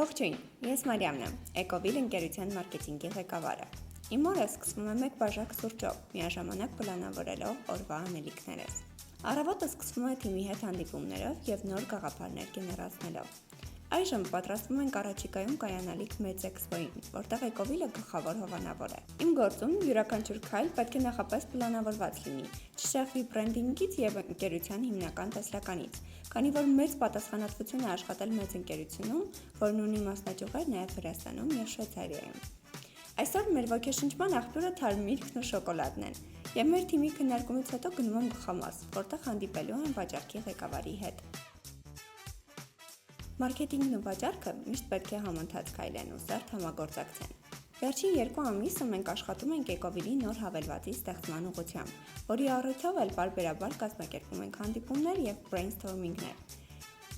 Ողջույն, ես Մարիամն եմ, Էկովիլ ընկերության մարքեթինգի ղեկավարը։ Իմ օրը սկսվում է մեկ բաժակ սուրճով, միաժամանակ պլանավորելով օրվա անելիքներս։ Առավոտը սկսվում է թիմի հետ հանդիպումներով և նոր գաղափարներ գեներացնելով։ Այժմ պատրաստվում ենք առաջիկայում կայանալիք մեծ էքսպոյին, որտեղ Էկովիլը գլխավոր հովանավոր է։ Իմ գործում յուրաքանչյուր քայլ պետք է նախապես պլանավորված լինի, չշեղվի բրենդինգից և ընկերության հիմնական տեսլականից, քանի որ մեծ պատասխանատվություն է աշխատել մեծ ընկերությունում, որն ունի մասնաճյուղեր նաև Վրաստանում և Շվեյցարիայում։ Այսօր մեր ոգեշնչման աղբյուրը թարմիրքն ու շոկոլադն են, և մեր թիմի քննարկումից հետո գնում եմ Խամաս, որտեղ հանդիպելու եմ վաճառքի ղեկավարի հետ։ Մարքեթինգն ու վաճառքը միշտ պետք է համընթաց քայլեն ու սերտ համագործակցեն։ Վերջին 2 ամիսը մենք աշխատում ենք Էկովիլի նոր հավելվածի ստեղծման ուղղությամբ, որի առիթով էլ պարբերաբար կազմակերպում ենք հանդիպումներ և brainstorming-ներ։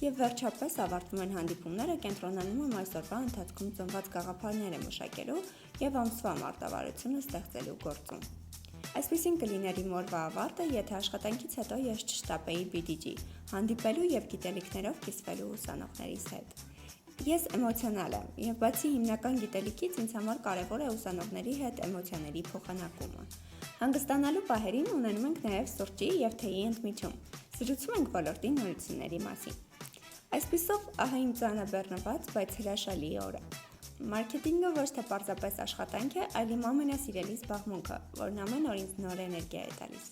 Եվ վերջապես ավարտվում են հանդիպումները, կենտրոնանում եմ այսօրվա ընթացքում ծնված գաղափարները մշակելու և ամսվա մարտավարությունը ստեղծելու գործում։ Այսպիսին կլիներ իմ օրվա ավարտը, եթե աշխատանքից հետո ես չշտապեի BDG, հանդիպելու և գիտելիքներով կիսվելու ուսանողներիս հետ։ Ես էմոցիոնալ եմ, և բացի հիմնական գիտելիքից ինձ համար կարևոր է ուսանողների հետ էմոցիաների փոխանակումը։ Հանգստանալու պահերին ունենում ենք նաև սուրճի և թեյի ընդմիջում, զրուցում ենք ոլորտի նորությունների մասին։ Այսպիսով, ահա իմ ծանրաբեռնված, բայց հրաշալի օրը։ Մարքեթինգը ոչ թե պարզապես աշխատանք է, այլ իմ ամենասիրելի զբաղմունքը, որն ամեն օր ինձ նոր էներգիա է տալիս։